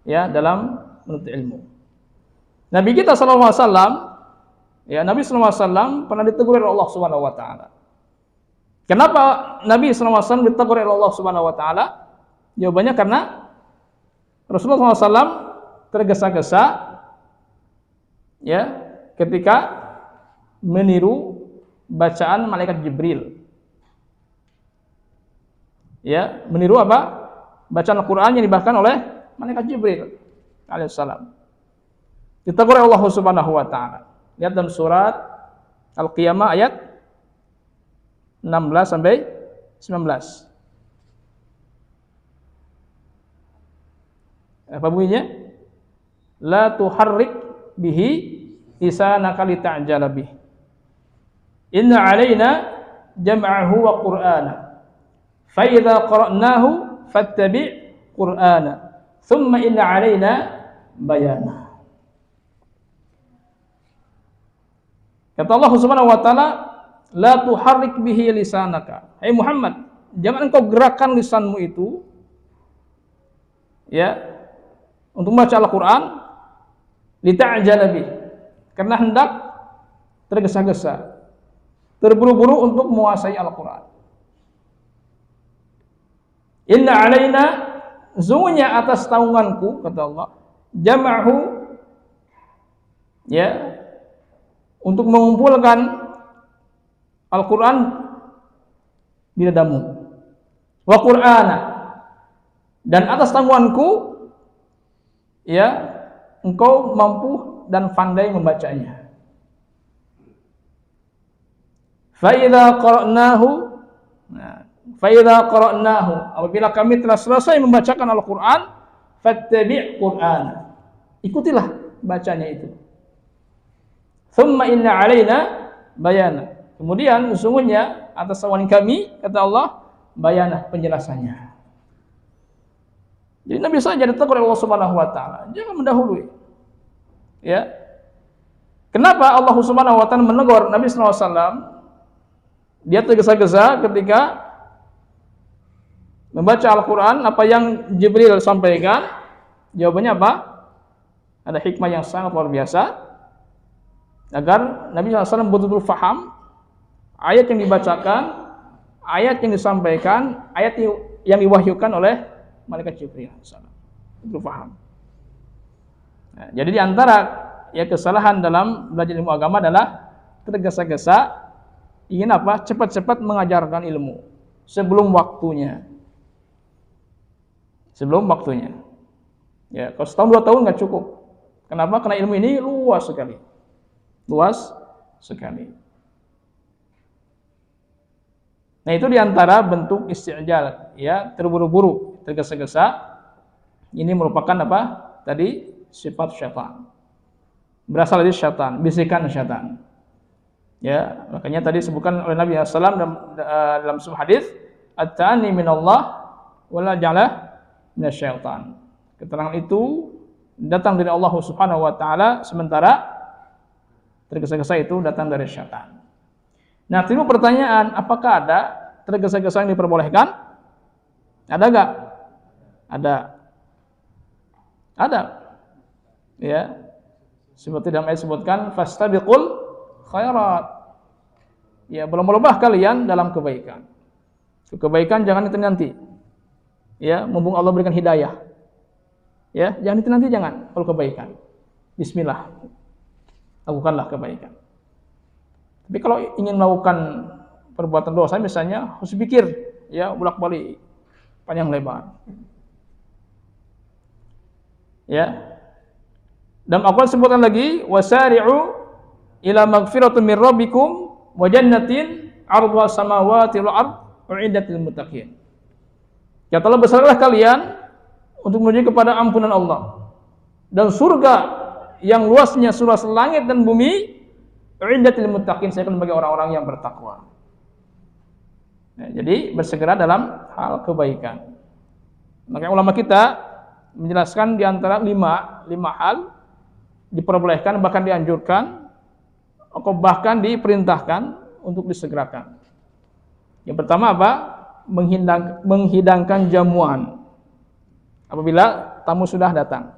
ya dalam menuntut ilmu. Nabi kita sallallahu alaihi wasallam, ya Nabi sallallahu alaihi wasallam pernah ditegur oleh Allah Subhanahu wa taala. Kenapa Nabi sallallahu alaihi wasallam ditegur oleh Allah Subhanahu wa taala? Jawabannya karena Rasulullah SAW tergesa-gesa ya ketika meniru bacaan malaikat Jibril. Ya, meniru apa? Bacaan Al-Qur'an yang dibacakan oleh malaikat Jibril alaihissalam. Ditegur oleh Allah Subhanahu wa taala. Lihat dalam surat Al-Qiyamah ayat 16 sampai 19. Apa bunyinya? La tuharrik bihi lisanaka lita'jala bih. Inna 'alaina jam'ahu wa qur'ana. Fa idza qara'nahu fattabi' qur'ana. Thumma inna 'alaina bayana. Kata Allah Subhanahu wa taala, la tuharrik bihi lisanaka. Hai Muhammad, jangan engkau gerakkan lisanmu itu ya untuk membaca Al-Qur'an lita'jala bih, karena hendak tergesa-gesa, terburu-buru untuk menguasai Al-Qur'an. Inna 'alaina, sungguhnya atas tanggunganku, kata Allah, jam'ahu ya untuk mengumpulkan Al-Qur'an di dadamu. Wa Qur'ana, dan atas tanggunganku ya engkau mampu dan pandai membacanya. Fa idza qara'nahu, apabila kami telah selesai membacakan Al-Qur'an, fattabi' Qur'an. Ikutilah bacanya itu. Tsumma inna 'alaina bayana. Kemudian sesungguhnya atas awan kami, kata Allah, bayanah, penjelasannya. Jadi Nabi saja ditegur oleh Allah Subhanahu wa taala, jangan mendahului. Ya. Kenapa Allah Subhanahu wa taala menegur Nabi sallallahu alaihi wasallam? Dia tergesa-gesa ketika membaca Al-Qur'an, apa yang Jibril sampaikan, jawabannya apa? Ada hikmah yang sangat luar biasa agar Nabi sallallahu alaihi wasallam betul-betul faham ayat yang dibacakan, ayat yang disampaikan, ayat yang diwahyukan oleh malaikat Jibril alaihissalam. Itu paham. Nah, jadi di antara ya kesalahan dalam belajar ilmu agama adalah tergesa-gesa ingin apa? Cepat-cepat mengajarkan ilmu sebelum waktunya. Sebelum waktunya. Ya, kalau setahun 2 tahun nggak cukup. Kenapa? Karena ilmu ini luas sekali. Luas sekali. Nah, itu diantara bentuk isti'jal, ya, terburu-buru, tergesa-gesa. Ini merupakan apa? Tadi sifat syaitan. Berasal dari syaitan, bisikan syaitan. Ya, makanya tadi disebutkan oleh Nabi SAW dalam sebuah hadis, at-ta'ani minallah wala ja'ala minasyaitan. Keterangan itu datang dari Allah Subhanahu wa taala, sementara tergesa-gesa itu datang dari syaitan. Nah, timbul pertanyaan, apakah ada tergesa-gesa yang diperbolehkan? Ada enggak? Ada. Ada. Ya. Seperti dalam ayat disebutkan, fastabiqul khairat. Ya, berlomba-lomba kalian dalam kebaikan. Kebaikan jangan nanti. Ya, mumpung Allah berikan hidayah. Ya, jangan nanti, jangan. Kalau kebaikan, bismillah, lakukanlah kebaikan. Tapi kalau ingin melakukan perbuatan dosa misalnya, harus pikir, ya, bolak-balik, panjang lebar. Ya. Dan Al-Qur'an sebutkan lagi, wasari'u ila magfiratin min rabbikum wa jannatin 'arduha samawati wal ard u'iddat lil muttaqin. Katalah bersegeralah kalian untuk menuju kepada ampunan Allah dan surga yang luasnya seluas langit dan bumi, u'iddat lil muttaqin, saya akan bagi orang-orang yang bertakwa. Nah, jadi bersegera dalam hal kebaikan. Maka ulama kita menjelaskan di antara lima hal diperbolehkan, bahkan dianjurkan, atau bahkan diperintahkan untuk disegerakan. Yang pertama apa? Menghidangkan jamuan apabila tamu sudah datang.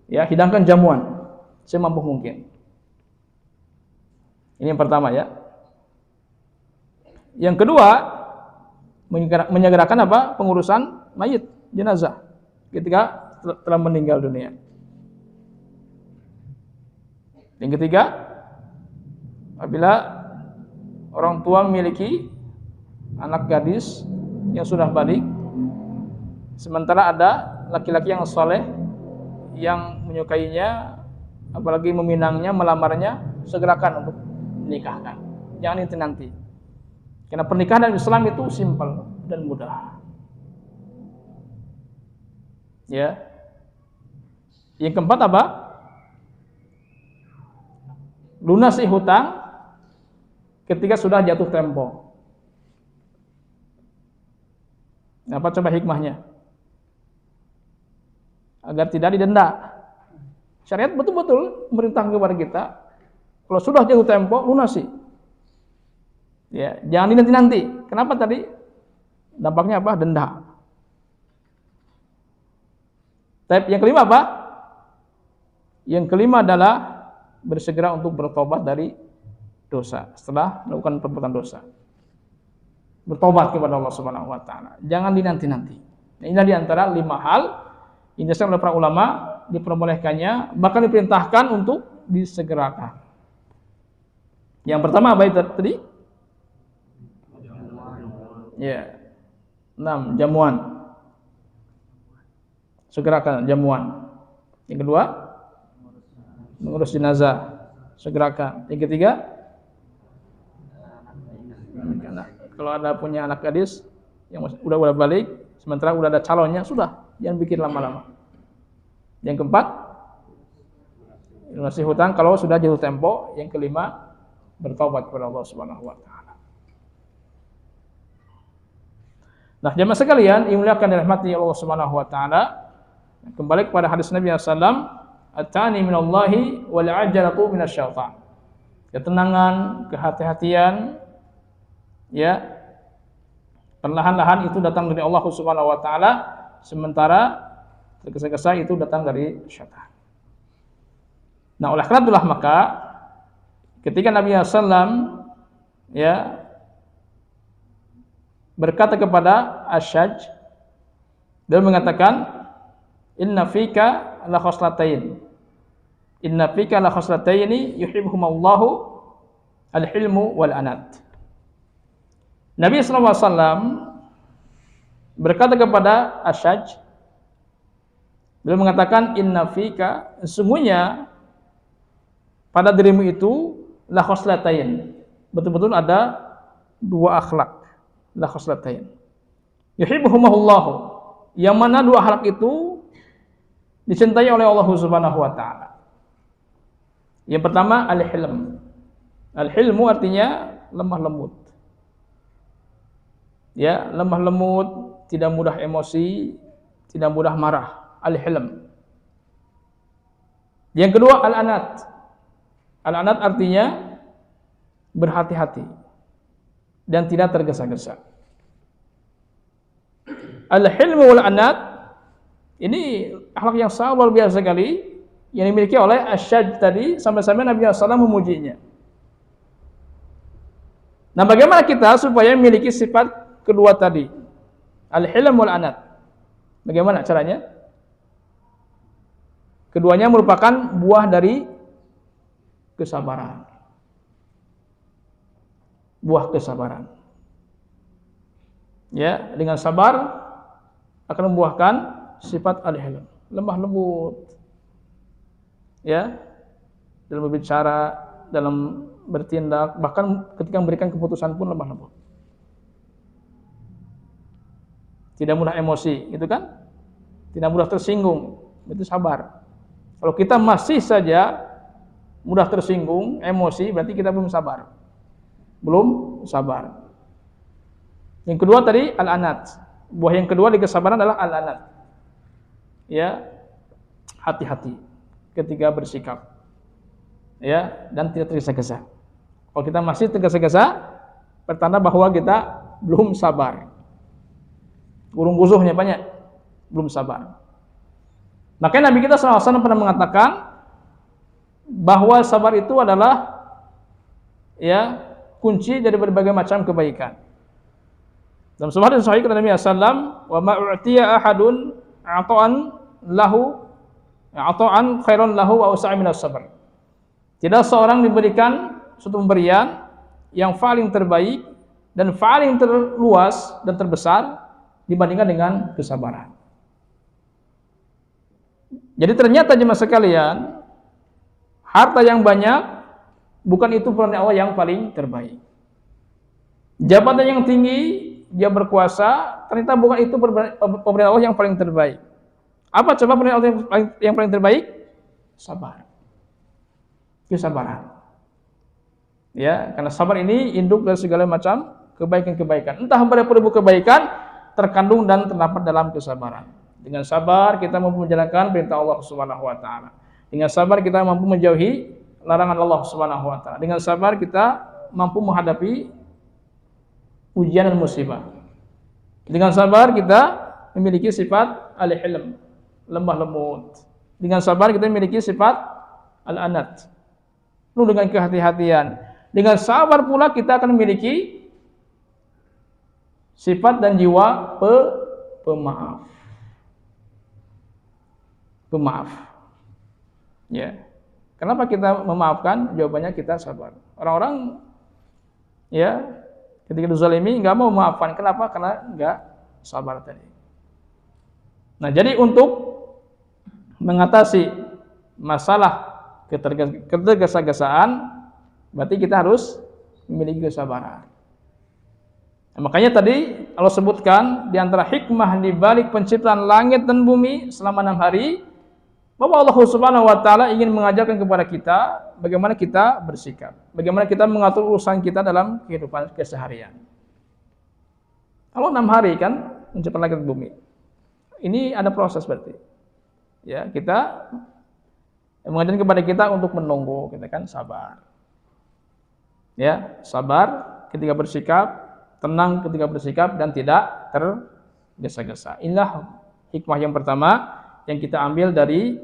Ya, hidangkan jamuan semampu mungkin. Ini yang pertama, ya. Yang kedua, menyegerakan apa? Pengurusan mayit, jenazah ketika telah meninggal dunia. Yang ketiga, apabila orang tua memiliki anak gadis yang sudah balik, sementara ada laki-laki yang soleh yang menyukainya, apalagi meminangnya, melamarnya, segerakan untuk menikahkan. Jangan nanti. Karena pernikahan dalam Islam itu simpel dan mudah. Ya. Yang keempat apa? Lunasi hutang ketika sudah jatuh tempo. Apa coba hikmahnya? Agar tidak didenda. Syariat betul-betul memerintahkan kepada kita, kalau sudah jatuh tempo, lunasi. Ya, jangan dinanti-nanti. Kenapa tadi? Dampaknya apa? Denda. Tapi yang kelima apa? Yang kelima adalah bersegera untuk bertobat dari dosa setelah melakukan perbuatan dosa. Bertobat kepada Allah Subhanahu wa taala. Jangan dinanti-nanti. Nah, ini di antara 5 hal yang disebutkan oleh para ulama diperbolehkannya, bahkan diperintahkan untuk disegerakan. Yang pertama apa itu tadi? Ya. 6, jamuan. Segerakan jamuan. Yang kedua, mengurus jenazah, segerakan. Yang ketiga, kalau ada punya anak gadis yang udah balik, sementara udah ada calonnya, sudah jangan bikin lama-lama. Yang keempat, lunasi hutang kalau sudah jatuh tempo. Yang kelima, bertaubat kepada Allah Subhanahu wa taala. Nah, jemaah sekalian, yang dimuliakan dan dirahmati Allah Subhanahu wa taala, kembali kepada hadis Nabi sallallahu alaihi wasallam, at-ta'ani minallahi wal 'ajalatu minasyaitan. Ketenangan, kehati-hatian, ya, perlahan-lahan itu datang dari Allah Subhanahu wa taala, sementara tergesa-gesa itu datang dari syaitan. Nah, oleh karena itulah maka ketika Nabi SAW ya berkata kepada Asyaj, dia mengatakan, inna fika la khoslatain. Inna fika la khoslataini yuhibbuhumallahu al-hilmu wal anat. Nabi SAW berkata kepada Asyaj, beliau mengatakan, inna fika, sesungguhnya pada dirimu itu la khoslatain, betul-betul ada dua akhlak, la khoslatain. Yuhibbuhumullahu, yang mana dua akhlak itu dicintai oleh Allah Subhanahu wa taala. Yang pertama al-hilm. Al-hilmu artinya lemah lembut. Ya, lemah lembut, tidak mudah emosi, tidak mudah marah. Al-hilm. Yang kedua al-anat. Al-anat artinya berhati-hati dan tidak tergesa-gesa. Al-hilmu wal anat ini akhlak yang sangat luar biasa sekali yang dimiliki oleh Asyaj tadi, sampai-sampai Nabi SAW memujinya. Nah, bagaimana kita supaya memiliki sifat kedua tadi, al-hilm wal anat? Bagaimana caranya? Keduanya merupakan buah dari kesabaran. Buah kesabaran. Ya, dengan sabar akan membuahkan sifat al-hilm, lemah lembut. Ya, dalam berbicara, dalam bertindak, bahkan ketika memberikan keputusan pun lemah lembut. Tidak mudah emosi, itu kan? Tidak mudah tersinggung, itu sabar. Kalau kita masih saja mudah tersinggung, emosi, berarti kita belum sabar. Belum sabar. Yang kedua tadi al-anat. Buah yang kedua di kesabaran adalah al-anat. Ya, hati-hati ketika bersikap. Ya, dan tidak tergesa-gesa. Kalau kita masih tergesa-gesa, pertanda bahwa kita belum sabar. Urung gusuhnya banyak, belum sabar. Makanya Nabi kita SAW pernah mengatakan bahwa sabar itu adalah ya kunci dari berbagai macam kebaikan. Dalam sebuah hadis sahih kata Nabi SAW, wa ma u'tiya ahadun ata'an lahu ata'an khairan lahu wa usa'a minas sabr. Tidak seorang diberikan suatu pemberian yang paling terbaik dan paling terluas dan terbesar dibandingkan dengan kesabaran. Jadi ternyata jemaah sekalian, harta yang banyak bukan itu pemberian Allah yang paling terbaik. Jabatan yang tinggi, dia berkuasa, ternyata bukan itu pemberian Allah yang paling terbaik. Apa coba pemberian Allah yang paling terbaik? Sabar. Kesabaran. Ya, karena sabar ini induk dari segala macam kebaikan-kebaikan. Entah berapa ribu kebaikan terkandung dan terdapat dalam kesabaran. Dengan sabar kita mampu menjalankan perintah Allah Subhanahu wa taala. Dengan sabar kita mampu menjauhi larangan Allah Subhanahu wa taala. Dengan sabar kita mampu menghadapi ujian dan musibah. Dengan sabar kita memiliki sifat al-hilm, lemah lembut. Dengan sabar kita memiliki sifat al-anat, penuh dengan kehati-hatian. Dengan sabar pula kita akan memiliki sifat dan jiwa pemaaf. Pemaaf. Ya. Kenapa kita memaafkan? Jawabannya kita sabar. Orang-orang ya ketika dizalimi enggak mau memaafkan. Kenapa? Karena enggak sabar tadi. Nah, jadi untuk mengatasi masalah ketergesa-gesaan, berarti kita harus memiliki kesabaran. Makanya tadi Allah sebutkan di antara hikmah di balik penciptaan langit dan bumi selama 6 hari, bahwa Allah Subhanahu wa taala ingin mengajarkan kepada kita bagaimana kita bersikap, bagaimana kita mengatur urusan kita dalam kehidupan keseharian. Kalau 6 hari kan menciptakan langit dan bumi. Ini ada proses berarti. Ya, kita mengajarkan kepada kita untuk menunggu, kita kan sabar. Ya, sabar ketika bersikap, tenang ketika bersikap, dan tidak tergesa-gesa. Inilah hikmah yang pertama yang kita ambil dari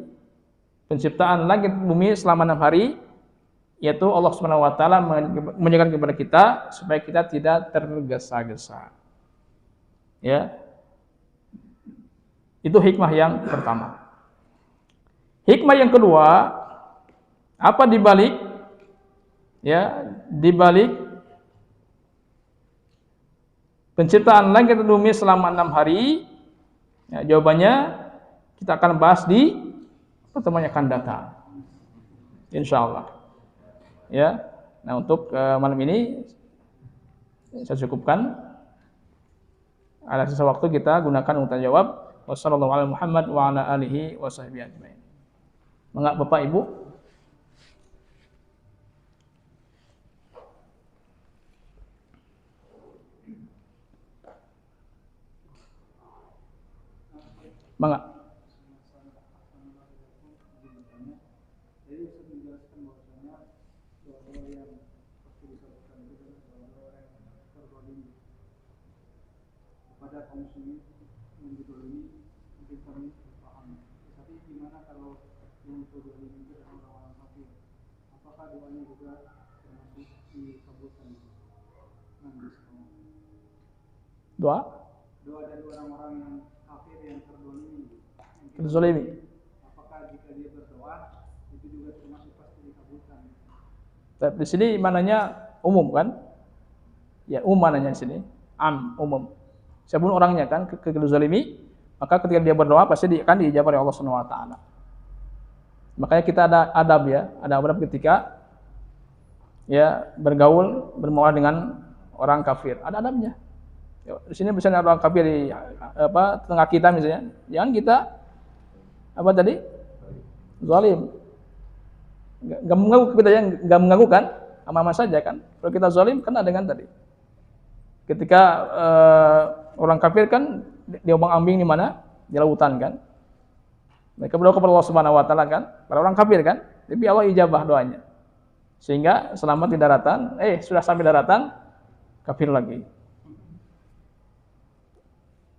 penciptaan langit bumi selama 6 hari, yaitu Allah Subhanahu wa taala mengajarkan kepada kita supaya kita tidak tergesa-gesa. Ya. Itu hikmah yang pertama. Hikmah yang kedua, apa dibalik penciptaan langit dan bumi selama 6 hari? Ya, jawabannya kita akan bahas di pertemuan yang akan datang, insyaallah. Ya, nah untuk malam ini saya cukupkan. Ada sisa waktu kita gunakan untuk tanya jawab. Wassallallahu ala Muhammad wa ala alihi wa sahbihi ajmain. Mengak Bapak Ibu? Mengak. Pada kaum muslimin yang didolimi mungkin kami paham. Tapi gimana kalau yang didolimi itu orang-orang kafir? Apakah doanya juga termasuk dikabulkan? Doa dari orang-orang yang kafir yang terdolimi. terzalimi. Apakah jika dia berdoa itu juga termasuk pasti dikabulkan? Di sini mananya umum kan? Ya, umum mananya di sini. Umum. Siapapun orangnya kan kezalimi, maka ketika dia berdoa pasti akan diijabah oleh Allah Subhanahu wa taala. Makanya kita ada adab ya, ada adab ketika ya bergaul, bermuamalah dengan orang kafir. Ada adabnya. Ya, di sini misalnya orang kafir di tengah kita misalnya, jangan kita zalim. Enggak mengganggu kita, yang enggak mengganggu kan? Aman-aman saja kan? Kalau kita zalim kena dengan tadi. Ketika orang kafir kan diombang-ambing di mana? Di lautan kan. Mereka berdoa kepada Allah Subhanahu wa taala kan, para orang kafir kan. Tapi Allah ijabah doanya. Sehingga selamat di daratan, sudah sampai daratan kafir lagi.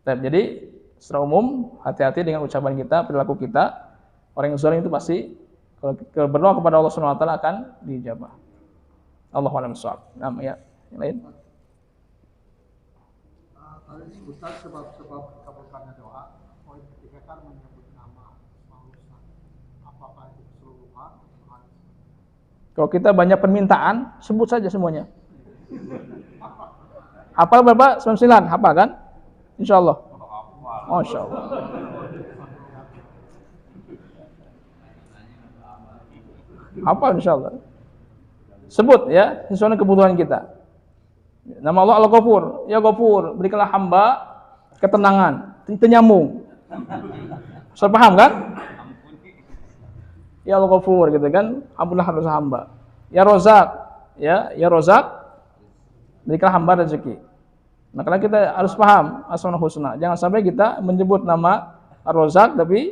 Jadi secara umum hati-hati dengan ucapan kita, perilaku kita. Orang yang zalim itu pasti kalau berdoa kepada Allah Subhanahu wa taala akan diijabah. Allahu a'lam bishawab. Ya, yang lain. Tadi disebutkan sebab-sebab dikabulkannya doa, poin ketiga kan menyebut nama Al-Husna. Apakah itu keseluruhan? Kalau kita banyak permintaan, sebut saja semuanya. Hafal berapa? 99, hafal kan? Insyaallah. Oh, insyaallah. Hafal insyaallah. Sebut ya, sesuai dengan kebutuhan kita. Nama Allah Al-Ghafur, ya Ghafur, berikanlah hamba ketenangan, tenyambung. Sudah paham kan? Ya Al-Ghafur gitu kan, ampunilah dosa hamba. Ya Razak, ya Razak, berikanlah hamba rezeki. Nah, karena kita harus paham Asmaul Husna. Jangan sampai kita menyebut nama Ar-Razak tapi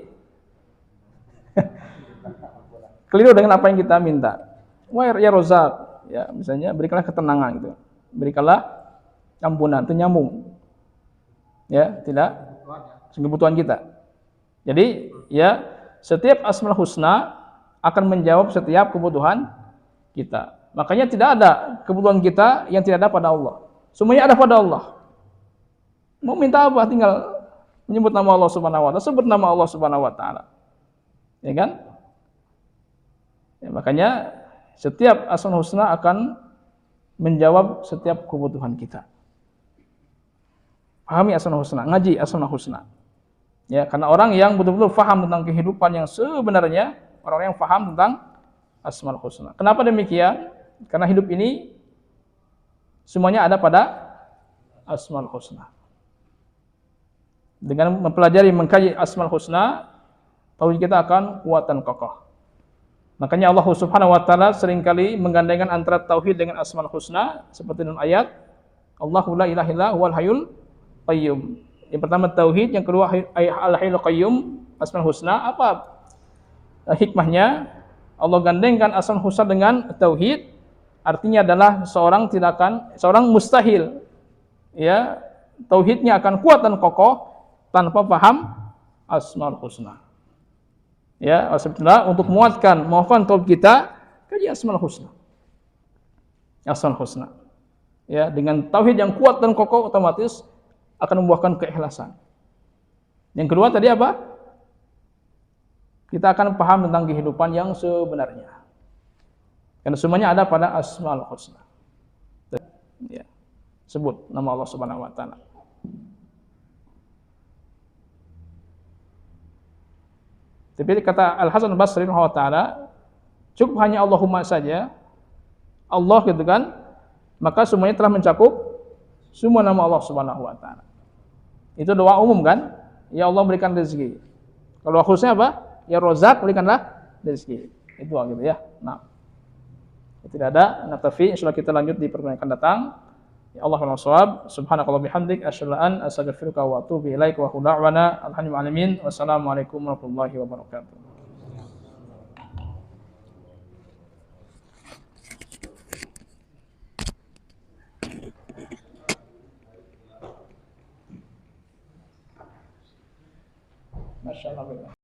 keliru dengan apa yang kita minta. Wah, ya Razak, ya misalnya berikanlah ketenangan gitu. Berikanlah ampunan, ternyambung. Ya, tidak kebutuhan kita. Jadi, ya setiap Asmaul Husna akan menjawab setiap kebutuhan kita. Makanya tidak ada kebutuhan kita yang tidak ada pada Allah. Semuanya ada pada Allah. Mau minta apa tinggal menyebut nama Allah Subhanahu wa taala, sebut nama Allah Subhanahu wa taala. Ya kan? Ya, makanya setiap Asmaul Husna akan menjawab setiap kebutuhan kita. Pahami Asmaul Husna, ngaji Asmaul Husna. Ya, karena orang yang betul-betul paham tentang kehidupan yang sebenarnya, orang yang paham tentang Asmaul Husna. Kenapa demikian? Karena hidup ini semuanya ada pada Asmaul Husna. Dengan mempelajari, mengkaji Asmaul Husna, tauhid kita akan kuat dan kokoh. Makanya Allah Subhanahu wa taala seringkali menggandengkan antara tauhid dengan Asmaul Husna seperti dalam ayat Allahu la ilaha illa huwal hayyul qayyum. Yang pertama tauhid, yang kedua al-hayyul qayyum, Asmaul Husna. Apa hikmahnya? Allah gandengkan Asmaul Husna dengan tauhid, artinya adalah seorang mustahil ya, tauhidnya akan kuat dan kokoh tanpa paham Asmaul Husna. Ya, sebetulnya untuk menguatkan tauhid kita, kaji Asmaul Husna. Asmaul Husna. Ya, dengan tauhid yang kuat dan kokoh otomatis akan membuahkan keikhlasan. Yang kedua tadi apa? Kita akan paham tentang kehidupan yang sebenarnya. Karena semuanya ada pada Asmaul Husna. Ya. Sebut nama Allah Subhanahu wa taala. Tapi kata Al-Hasan Al-Basri rahimahullah taala, cukup hanya Allahumma saja, Allah gitu kan, maka semuanya telah mencakup semua nama Allah Subhanahu wa taala. Itu doa umum kan? Ya Allah berikan rezeki. Kalau khususnya apa? Ya Razak berikanlah rezeki. Itu gitu ya. Nah. Tidak ada naktafi, insyaallah kita lanjut di pertemuan akan datang. Ya Allah wa shawab, subhanakallah bihamdik, asyhadu an astaghfiruka wa atubu ilaik wa da'wana alhamdulillahi alamin. Wassalamualaikum warahmatullahi wabarakatuh. Masyaallah.